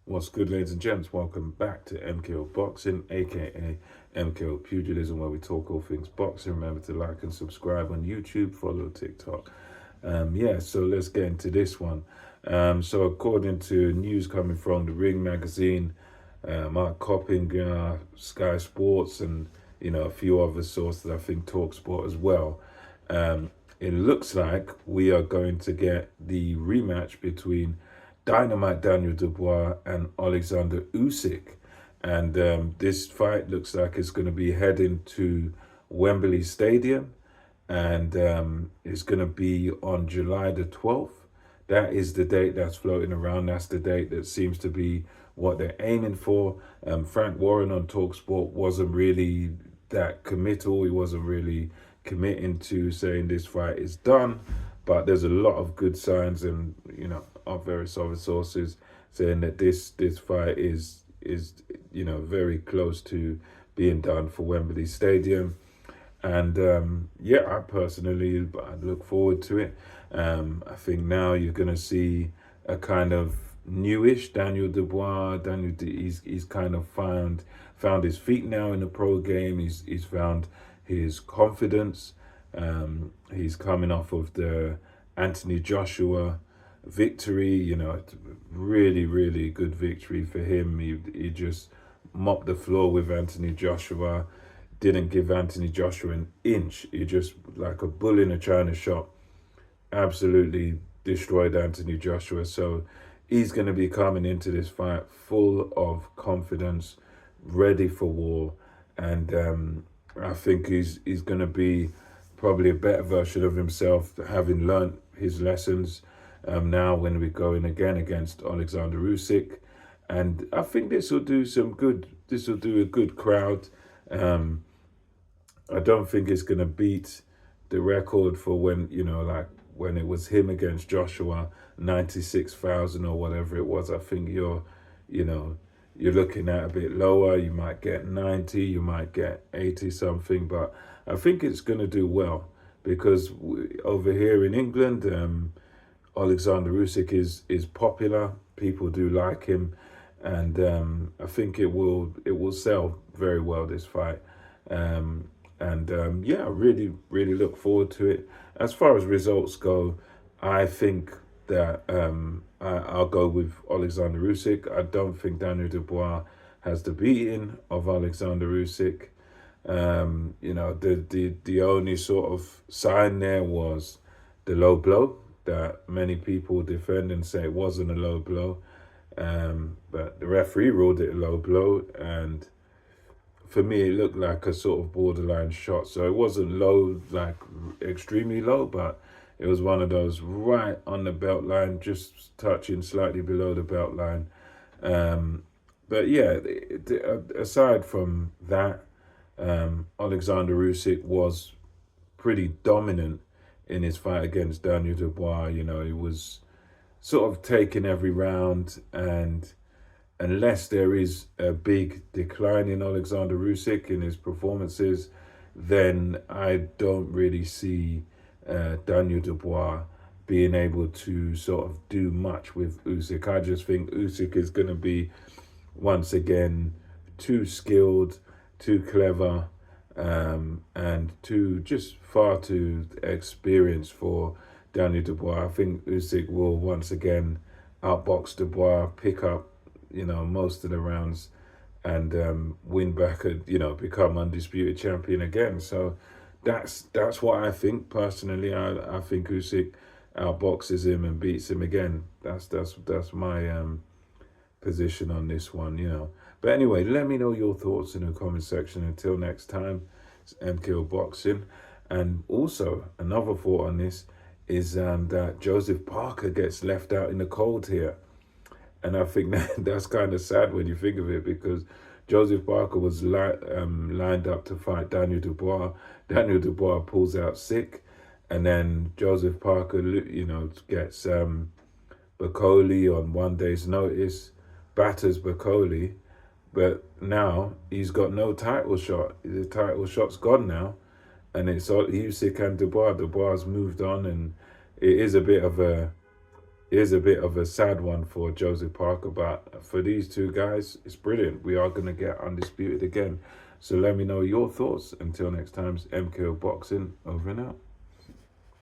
What's good, ladies and gents? Welcome back to MKO Boxing, aka MKO Pugilism, where we talk all things boxing. Remember to like and subscribe on YouTube, follow TikTok. So let's get into this one. So, according to news coming from the Ring magazine, Mark Coppinger, Sky Sports, and a few other sources, I think Talk Sport as well. It looks like we are going to get the rematch between Dynamite Daniel Dubois and Oleksander Usyk. And this fight looks like it's going to be heading to Wembley Stadium. And it's going to be on July the 12th. That is the date that's floating around. That's the date that seems to be what they're aiming for. Frank Warren on Talksport wasn't really that committal. He wasn't really committing to saying this fight is done. But there's a lot of good signs and, of various other sources saying that this fight is very close to being done for Wembley Stadium. And I personally I look forward to it. I think now you're going to see a kind of newish Daniel Dubois. He's kind of found his feet now in the pro game. He's found his confidence. He's coming off of the Anthony Joshua victory. Really, really good victory for him. He just mopped the floor with Anthony Joshua. Didn't give Anthony Joshua an inch. He just, like a bull in a china shop, absolutely destroyed Anthony Joshua. So he's going to be coming into this fight full of confidence, ready for war. And I think he's going to be probably a better version of himself, having learned his lessons now when we go in again against Oleksander Usyk. And I think this will do some good. This will do a good crowd. I don't think it's going to beat the record for when it was him against Joshua, 96,000 or whatever it was. I think you're looking at a bit lower. You might get 90, you might get 80 something, but I think it's going to do well because over here in England, Oleksander Usyk is popular. People do like him, and I think it will sell very well, this fight. I really, really look forward to it. As far as results go, I think that I'll go with Oleksander Usyk. I don't think Daniel Dubois has the beating of Oleksander Usyk. The only sort of sign there was the low blow that many people defend and say it wasn't a low blow. But the referee ruled it a low blow, and for me, it looked like a sort of borderline shot. So it wasn't low, like extremely low, but it was one of those right on the belt line, just touching slightly below the belt line. Aside from that, Oleksander Usyk was pretty dominant in his fight against Daniel Dubois. He was sort of taking every round, and unless there is a big decline in Oleksander Usyk in his performances, then I don't really see Daniel Dubois being able to sort of do much with Usyk. I just think Usyk is going to be, once again, too skilled, too clever, and far too experienced for Daniel Dubois. I think Usyk will once again outbox Dubois, pick up most of the rounds, and win back and become undisputed champion again. So that's what I think personally. I think Usyk outboxes him and beats him again. That's my position on this one. But anyway, let me know your thoughts in the comment section. Until next time, it's MKO Boxing. And also another thought on this is that Joseph Parker gets left out in the cold here. And I think that's kind of sad when you think of it, because Joseph Parker was lined up to fight Daniel Dubois. Daniel Dubois pulls out sick, and then Joseph Parker, gets Bacoli on one day's notice, batters Bacoli, but now he's got no title shot. The title shot's gone now, and it's all Usyk and Dubois. Dubois moved on, and it is a bit of a is a bit of a sad one for Joseph Parker, but for these two guys, it's brilliant. We are going to get undisputed again. So let me know your thoughts. Until next time, it's MKO Boxing, over and out.